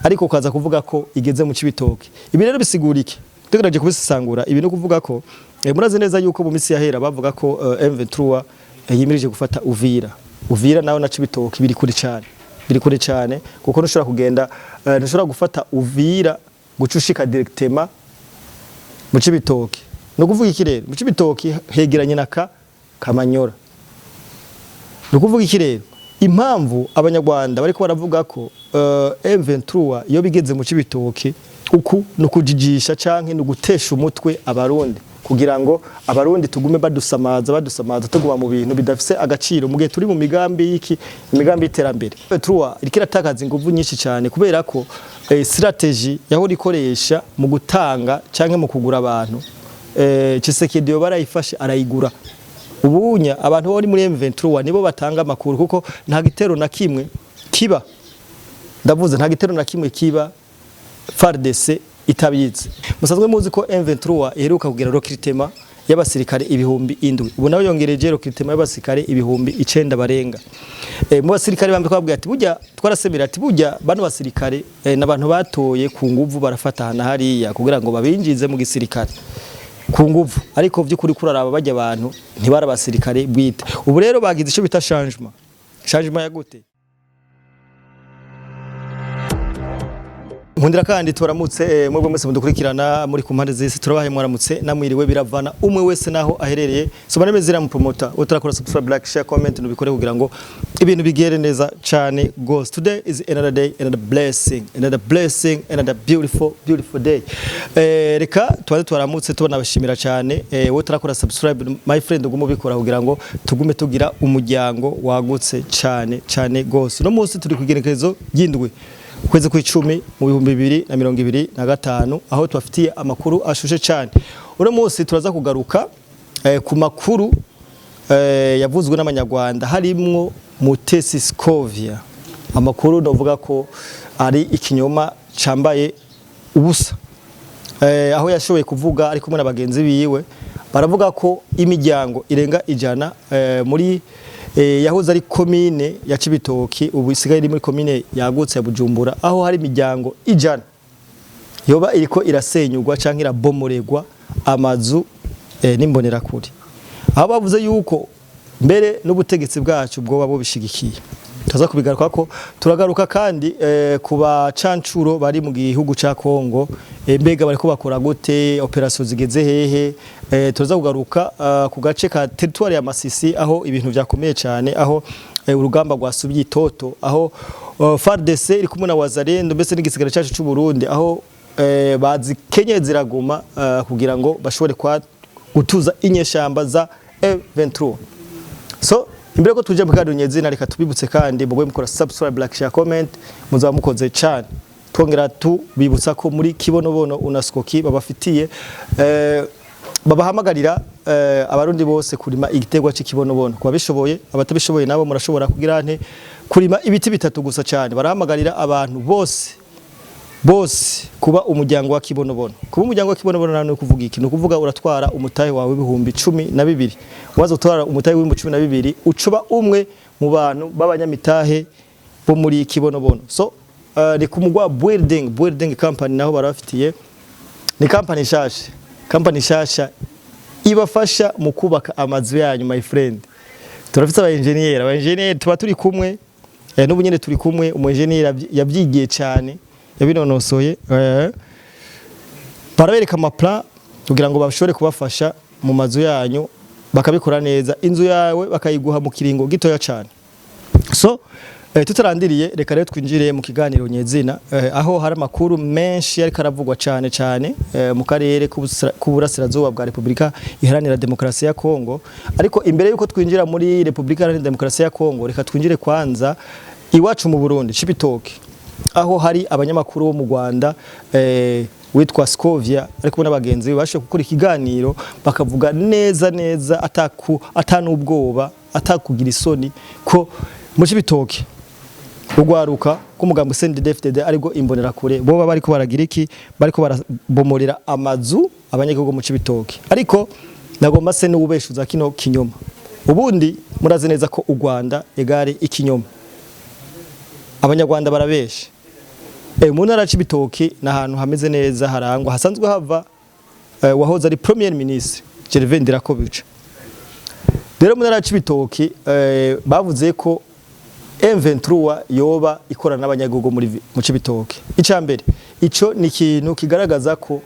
ariko ukaza kuvuga ko igeze mu Cibitoke. Ibi rero bisigura iki? Tugerageje kubisangura ibi no kuvuga ko murazi neza yuko mu misi yahera bavuga ko M23 yimirije gufata Uvira naho na Cibitoke biri kure cyane kuko ntushobora kugenda ntushobora gufata Uvira gucushika directement mu Cibitoke. No kuvuga iki rero? Mu Cibitoke hegeranye na Kamanyora. No kuvuga iki rero? Impamvu abanyarwanda bariko baravuga ko M23 iyo bigeze mu Cibitoke uku no kujijisha canke no gutesha umutwe abarundi kugira ngo abarundi tugume badusamaza tuguma mu bintu bidafise agaciro mu gihe turi mu migambi y'iterambere. M23 irikira takaza inguvu nyinshi cyane kubera ko strategy yaho rikoresha mu gutanga canke mu kugura abantu Tshisekedi yo barayifashe arayigura. Ubunya abantu bari muri M23 nibo batanga amakuru kuko nta gitero na kimwe kiba, ndavuze nta gitero na kimwe kiba FARDC itabizi. Musanzwe muzi ko M23 iheruka kugira recruitment y'abasirikare 7,000. Ubu nawe yongereje recruitment y'abasirikare 9,000 barenga. Mu basirikare bambe kwabwiye ati burya twarasemera ati burya bano basirikare n'abantu batoye ku nguvu barafatana hariya kugira ngo babinjize mu gisirikare ku nguvu, ariko vy'ukuri kuraraba bajya abantu ntibara basirikare bwite. Ubu rero bagize ico bita changement ya gute? Nkundira kandi turamutse mwebwe mwese mudukurikirana muri ku mpande zese turabahe mwaramutse namwiriwe biravana umwe wese naho aherereye. Sobane mezira mu promoter utarakora subscribe, like, share, comment nubikore kugira ngo ibintu bigere neza cyane ghost. Today is another day, another blessing, another beautiful day. Reka twaramutse tubona abashimira cyane wowe utarakora subscribe my friend ugume ubikora kugira ngo tugume tugira umuryango wagutse cyane ghost. No munsi turi kugerekezo y'indwi kwezi kw'icumi mu 2025 aho twafitiye amakuru ashushe cyane. Uno munsi turaza kugaruka ku makuru yavuzwe n'abanyarwanda harimwo Mutesi Scovia. Amakuru ndavuga ko ari ikinyoma cambaye ubusa. Aho yashoboye kuvuga ari kumwe n'abagenzi biwe baravuga ko imiryango irenga ijana muri yahoze ari komine ya Cibitoke ubu isigaye iri muri komine yagutse ya Bujumbura aho hari imiryango ijana yoba iriko irasenyugwa canke irabomoregwa amazu n'imbonera kuri. Aho bavuze yuko mbere n'ubutegetsi bwacu bwo babo bishigikiye. Tuza kubigaruka ko turagaruka kandi kuba cancuro bari mu gihugu ca Kongo mbega bariko bakora gute, operation zigeze hehe. Tuza kugaruka ku gace ka territoire ya Masisi aho ibintu byakomeye cyane, aho urugamba rwasubiye itoto, aho FARDC iri kumwe na Wazalendo mbese n'igisigara cyacu cy'u Burundi aho bazi Kenya ziraguma kugira ngo bashobore kwa gutuza inyeshamba za M23. So imbere ko tuje mu kadi nyezina reka tubibutse kandi mugwe mukora subscribe, like, share, comment muzaba mukoze cyane. Twongera tubibutsa ko muri Kibonobono Unaskoki babafitiye babahamagarira abarundi bose kurima igitegwa cy'ikibonobono. Kwa bishoboye abatabishoboye nabo murashobora kugira nte kurima ibiti bitatu gusa cyane. Barahamagarira abantu bose kuba umuryango wa Kibonobono. Kuba umuryango wa Kibonobono nano kuvuga iki? No kuvuga uratwara umutahe wawe 12,000. Wazo utwara umutahe wa 12,000 ucuba umwe mu bantu b'abanyamitahe bo muri Kibonobono. So ni kumugwa building company naho barafitiye ni company shasha ibafasha mu kubaka amazu yanyu my friend. Turafite aba engineer tuba turi kumwe n'ubu nyene turi kumwe. Umu engineer yabyigiye cyane yabinonosoye barabereka amaplan kugira ngo bashobore kubafasha mu mazu yanyu bakabikora neza, inzu yawe bakayiguha mu kiringo gitoya cyane. So tutarandiriye reka rero twinjire mu kiganiro nyezina aho hari amakuru menshi yari karavugwa cyane mu karere k'uburasirazuba bwa Republika Iharanira Demokarasi ya Kongo. Ariko imbere yuko twinjira muri Republika Iharanira Demokarasi ya Kongo reka twinjire kwanza iwacu mu Burundi Cibitoke aho hari abanyamakuru bo mu Rwanda witwa Scovia ariko n'abagenzi bashe gukora ikiganiro bakavuga neza atanubwoba atakugira isoni ko mu Cibitoke ugwaruka k'umugambo CNDD-FDD ariko imbonera kure bo bariko baragira iki, bariko barabomorera amazu abanyagihugu mu Cibitoke. Ariko nagomba se n'ubeshuza kino kinyoma. Ubundi murazi neza ko u Rwanda egare ikinyoma. Abanyarwanda barabeshe. mu ntara y'Ibitoki n'ahantu hameze neza harangwa hasanzwe hava wahoze ari premier ministre Gervais Ndirakobuca. Rero mu ntara y'Ibitoki bavuze ko M23 yoba ikorana n'abanyagihugu mu Cibitoke. Icambere ico ni ikintu kigaragaza ko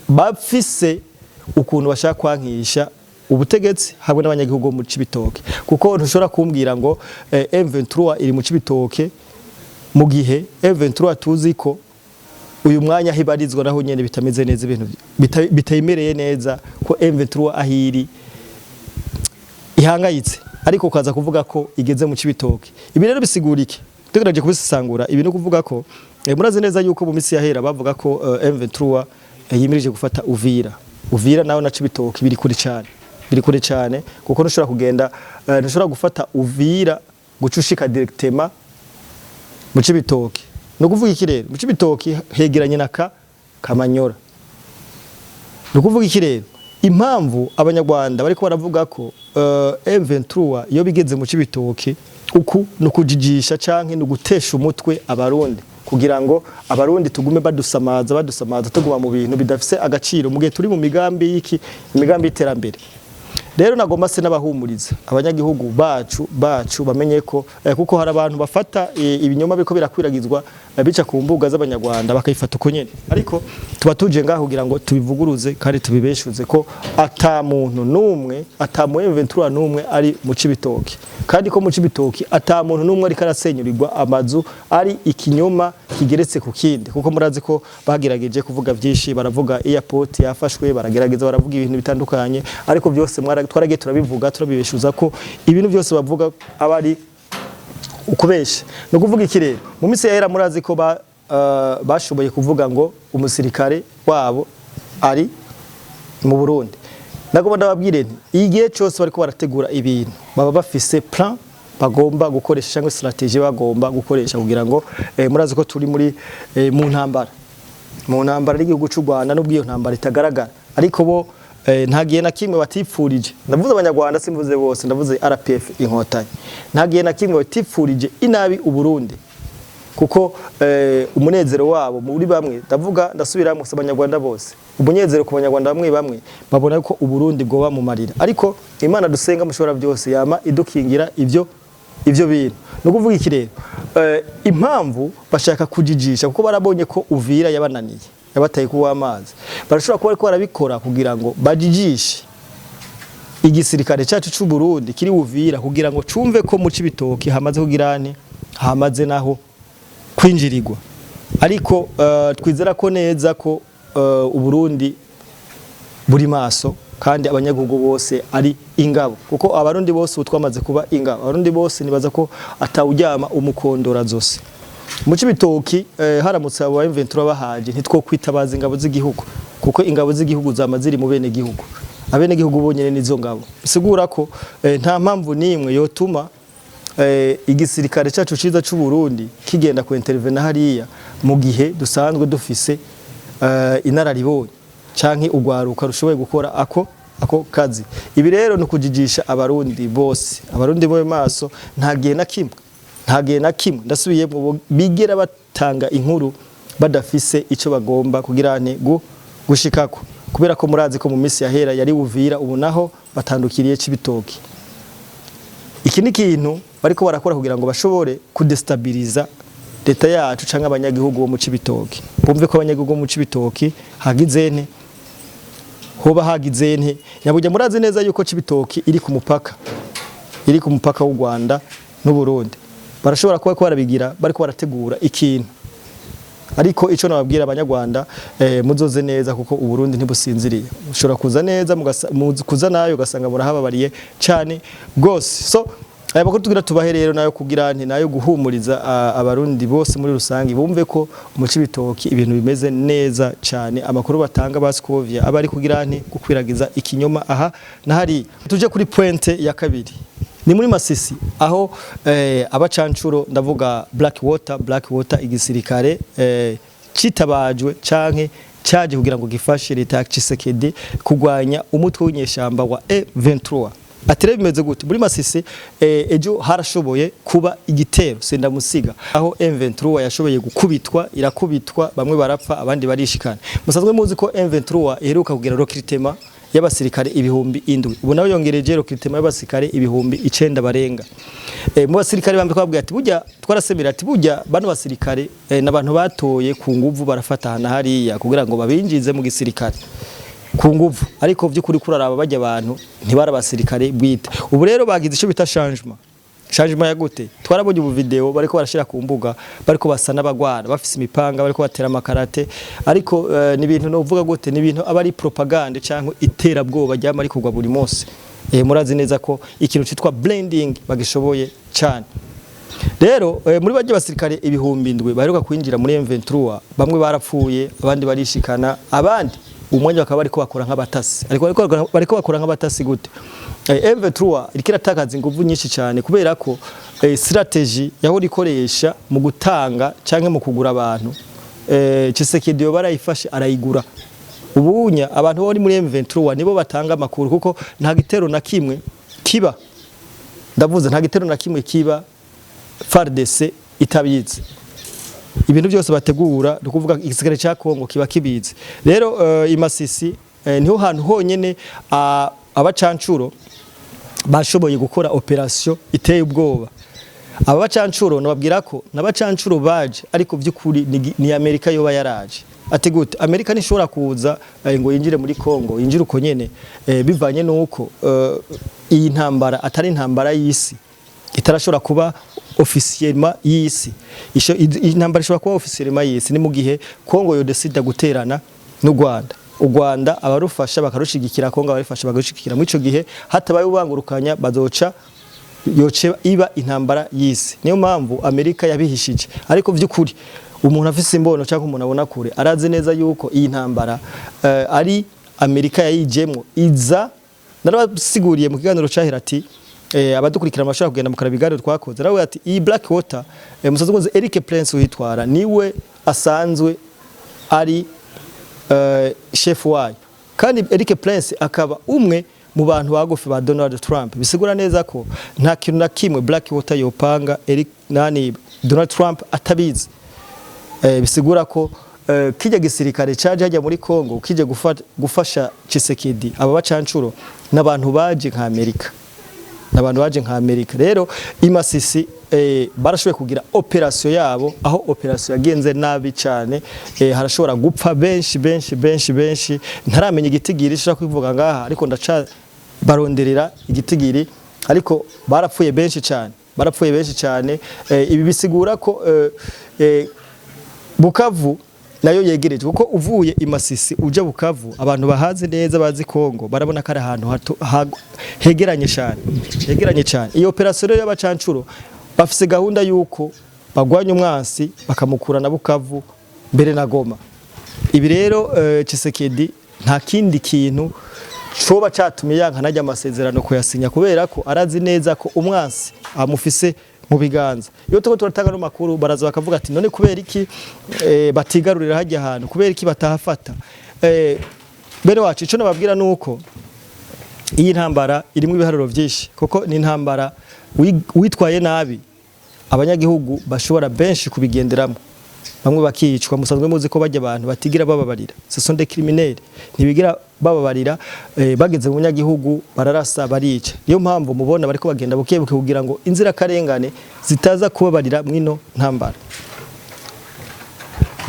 bafise ukuntu bashaka kwankisha ubutegetsi hamwe n'abanyagihugu mu Cibitoke, kuko ntushobora kumbwira ngo M23 iri mu Cibitoke mu gihe M23 tuzi ko uyu mwanya hibarizwa naho nyene bitameze neza, ibintu bitayimereye neza, ko M23 ahiri ihangayitse, ariko kaza kuvuga ko igeze mu Cibitoke. Ibi rero bisigurike tugerageje kubisangura, ibi no kuvuga ko murazi neza yuko mu misi yahera bavuga ko M23 yimirije gufata Uvira naho na Cibitoke biri kuri cyane kuko ntushobora kugenda ntushobora gufata Uvira gucushika directement mu Cibitoke. No kuvuga iki rero mu Cibitoke hegeranye na Kamanyora. No kuvuga iki rero impamvu abanyarwanda bariko baravuga ko M23 iyo bigeze mu Cibitoke uku no kujijisha canke no gutesha umutwe abarundi, kugira ngo abarundi tugume badusamaza tuguma mu bintu bidafise agaciro mu gihe turi mu migambi y'iterambere. Rero nagomba se n'abahumuriza abanyagihugu bacu bamenye ko kuko hari abantu bafata ibinyoma biko birakwiragizwa bica ku mbuga z'abanyarwanda bakayifata uko nyene, ariko tuba tuje ngaho kugira ngo tubivuguruze kandi tubibeshuze ko ata muntu numwe, ata mu M23 numwe ari mu Cibitoke, kandi ko mu Cibitoke ata muntu numwe ari karasenyurirwa amazu ari ikinyoma kigeretse ku kindi, kuko murazi ko bagerageje kuvuga byinshi, baravuga airport yafashwe, baragerageza baravuga ibintu bitandukanye, ariko byose twaragiye turabivuga turabibeshuza ko ibintu byose bavuga abari ukubesha. No kuvuga iki rero mu misi yahera murazi ko bashoboye kuvuga ngo umusirikare wabo ari mu Burundi. Nagomba ndababwire nti igihe cyose bariko barategura ibintu baba bafise plan bagomba gukoresha cyangwa strategie bagomba gukoresha kugira ngo murazi ko turi muri mu ntambara y'igihugu cy'u Rwanda, n'ubwo iyo ntambara itagaragara, ariko bo ntagiye na kimwe batipfurije. Ndavuze abanyarwanda simvuze bose, ndavuze RPF inkotanyi. Ntagiye na kimwe batipfurije inabi uburundi, kuko umunezero wabo muri bamwe, ndavuga ndasubira mu abanyarwanda bose, umunezero ku banyarwanda bamwe babona ko uburundi bwoba mu marira, ariko Imana dusenga mushobora byose yama idukingira ivyo bintu. No kuvuga iki rero impamvu bashaka kujijisha kuko barabonye ko Uvira yabananiye, yabataye kuwa amazi, barashobora kuba ariko barabikora kugira ngo bajijishe igisirikare cyacu cy'u Burundi kiri Uvira, kugira ngo cumve ko mu Cibitoke hamaze kugirane, hamaze naho kwinjirirwa. Ariko twizera ko neza ko Uburundi buri maso kandi abanyagihugu bose ari ingabo, kuko abarundi bose twamaze kuba ingabo. Abarundi bose nibaza ko atawujyama umukondora zose mu Cibitoke. Haramutse abo M23 bahaje ntitwo kwitabaza ingabo z'igihugu, kuko ingabo z'igihugu zamaziri mu bene gihugu, abene gihugu bonyene nizo ngabo. Bisigura ko nta mpamvu nimwe yotuma igisirikare cyacu ciza cy'u Burundi kigenda ku intervene hariya mu gihe dusanzwe dufise inararibonye canke ugwaruka rushoboye gukora ako kazi. Ibi rero no kujijisha abarundi bose, abarundi bo maso, ntagiye na kimwe ndasubiye mu bigera batanga inkuru badafise ico bagomba kugirane gushikako, kubera ko murazi ko mu misi yahera yari Uvira, ubu naho batandukiriye Cibitoke. Iki ni kintu bariko barakora kugira ngo bashobore kudestabiliza leta yacu canke abanyagihugu bo mu Cibitoke. Bumve ko abanyagihugu bo mu Cibitoke hagizene hoba hagizene nyabujya. Murazi neza yuko Cibitoke iri ku mupaka w'u Rwanda n'u Burundi. Barashobora kuba barabigira bariko barategura ikintu, ariko ico nababwira abanyarwanda muzoze neza, kuko u Burundi ntibusinziriye. Ushobora kuza neza kuza nayo gasanga murahababariye cyane gose. So abako tugira tubahe rero nayo kugira nti nayo guhumuriza abarundi bose muri rusangi, bumve ko mu Cibitoke ibintu bimeze neza cyane. Amakuru batanga basikovya abari kugira nti gukwiragiza ikinyoma aha na hari. Tuje kuri pointe ya kabiri, ni muri Masisi aho abacancuro ndavuga Black Water igisirikare citabajwe canke caje kugira ngo gifashe leta ya Tshisekedi kugwanya umutwe w'inyeshamba wa M23. Atire bimeze gute muri Masisi ejo harashoboye kuba igitero sendamusiga aho M23 yashoboye gukubitwa irakubitwa bamwe barapfa abandi barishikana musanzwe muzi ko M23 iheruka kugira recruitment y'abasirikare ibihumbi 7 ubu nawe yongereje recruitment y'abasirikare ibihumbi 9 barenga mu basirikare bambe kwabwiye ati burya twarasemera ati burya bano basirikare n'abantu batoye ku nguvu barafatana hariya kugira ngo babinjize mu gisirikare ku nguvu ariko vy'ukuri kuraraba bajya abantu ntibara basirikare bwite ubu rero bagize ico bita changement ya gute twarabonye ubu video bariko barashira ku mbuga bariko basa n'abagwara bafise imipanga bariko batera amakarate ariko ni ibintu no uvuga gute ni ibintu abari propaganda cyangwa iterabwoba ryama ari kugwa buri munsi murazi neza ko ikintu citwa blending bagishoboye cyane rero muri bajye basirikare ibihumbi 7 baheruka kwinjira muri M23 bamwe barapfuye abandi barishikana abandi umwanya bakaba bariko bakora nk'abatasi bariko bakora nk'abatasi gute M23 irikira takaza inguvu nyinshi cyane kubera ko strategy yaho rikoresha mu gutanga canke mu kugura abantu Tshisekedi yo barayifashe arayigura ubunya abantu bari muri M23 nibo batanga amakuru kuko nta gitero na kimwe kiba ndavuze nta gitero na kimwe kiba FARDC itabizi ibintu byose bategura dukuvuga igisirikare cya Kongo kiba kibizi rero imasisi niho hantu honyene abacancuro bashoboye gukora operation iteye ubwoba aba bacancuro nababwira ko nabacancuro baje ariko by'ukuri ni Amerika yoba yaraje ati gute Amerika nishobora kuza ngo yinjire muri Kongo yinjire uko nyene bivanye nuko iyi ntambara atari intambara y'isi itarashobora kuba officiellement y'isi intambara ishobora kuba officiellement y'isi ni mu gihe Kongo yo decide guterana n'u Rwanda abarufasha bakarushigikira Kongo abarifasha bakarushigikira muri ico gihe hatabaye ubangurukanya bazoca yoce iba intambara y'isi niyo mpamvu Amerika yabihishije ariko vy'ukuri umuntu afise imbono cyangwa umuntu abona kure arazi neza yuko iyi ntambara ari Amerika yayijemwo iza narabasiguriye mu kiganiro cyahera ati abadukurikira amashaka kugenda mu karabigaro twakoze rawe ati iyi Blackwater musazugonze Eric Prince uhitwara niwe asanzwe ari chef wayo kandi Eric Prince akaba umwe mu bantu bagufi ba Donald Trump bisigura neza ko nta kintu na kimwe Blackwater yopanga Donald Trump atabizi bisigura ko kijya gisirikare caje hajya muri Kongo kije gufasha Tshisekedi aba bacancuro n'abantu baje nka Amerika rero imasisi barashoboye kugira operation yabo aho operation yagenze nabi cyane harashobora gupfa benshi ntaramenya igitigiri ishaka kwivuga ngaha ariko ndaca baronderera igitigiri ariko barapfuye benshi cyane ibi bisigura ko Bukavu nayo yegereje kuko uvuye imasisi uja Bukavu abantu bahaze neza bazi Kongo barabona kare ahantu hegeranye cyane iyo operation y'abacancuro bafise gahunda yuko bagwanya umwansi bakamukura na Bukavu mbere na Goma ibi rero Tshisekedi nta kindi kintu coba catumye yanka najya amasezerano ko yasinya kubera ko arazi neza ko umwansi amufise mu biganza iyo tuko turatanga no makuru baraza bakavuga ati none kubera iki batigarurira hajya ahantu kubera iki batahafata bere wacu ico nababwira nuko iyi ntambara irimo ibiharuro byinshi kuko ni intambara witwaye nabi abanyagihugu bashobora benshi kubigenderamo bamwe bakicwa musanzwe muzi ko bajya abantu batigira bababarira ce sont des criminels ntibigira bababarira bageze mu nyagihugu bararasa barica niyo mpamvu mubona bariko bagenda bukebuke kugira ngo inzira karengane zitaza kubabarira mwino ntambara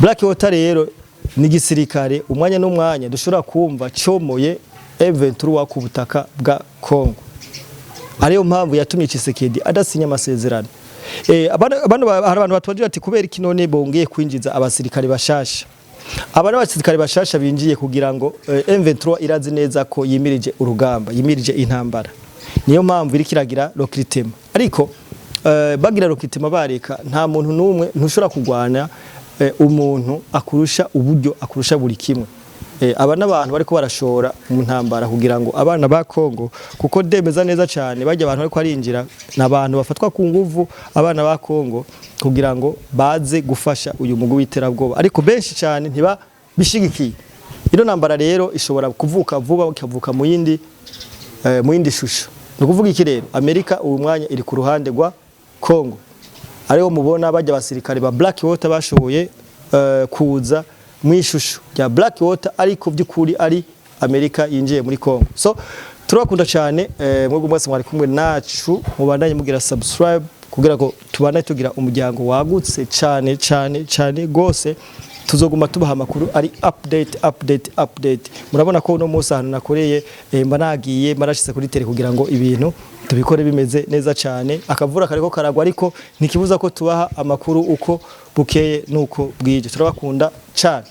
Blackwater rero ni gisirikare umwanya n'umwanya dushobora kumva comoye M23 ku butaka bwa Kongo ariyo mpamvu yatumye Tshisekedi adasinya amasezerano abantu batwaje ati kubera iki none bongeye kwinjiza abasirikare bashasha abasirikare bashasha binjiye kugira ngo M23 irazi neza ko yimirije urugamba yimirije intambara niyo mpamvu iri kiragira recruitment ariko bagira recruitment bareka nta muntu numwe ntushobora kugwana umuntu akurusha uburyo akurusha buri kimwe aba n'abantu bariko barashora mu ntambara kugira ngo abana ba Kongo kuko demeza neza cyane bajya abantu bariko arinjira nabantu bafatwa ku nguvu abana ba Kongo kugira ngo baze gufasha uyu mugu witerabwoba ariko benshi cyane ntiba bishigikiye ino ntambara rero ishobora kuvuka vuba ukavuka mu yindi shusho nukuvuga iki rero Amerika uyu mwanya iri ku ruhande rwa Congo ariho mubona bajya abasirikare ba Blackwater bashoboye kuza mwishusho rya Blackwater ariko by'ukuri ari Amerika yinjiye muri Congo. So turakunda cyane mwebwe mwese mwari kumwe nacu mubandanye mugira subscribe kugira ngo tubane tugira umuryango wagutse cyane gose tuzoguma tubaha amakuru ari update. Murabona ko uno munsi ahantu nakoreye mba nagiye marashitse kuri tele kugira ngo ibintu tubikore bimeze neza cyane. Akavura kariko karagwa ariko ntikibuza ko tubaha amakuru uko bukeye nuko bwije. Turabakunda cyane.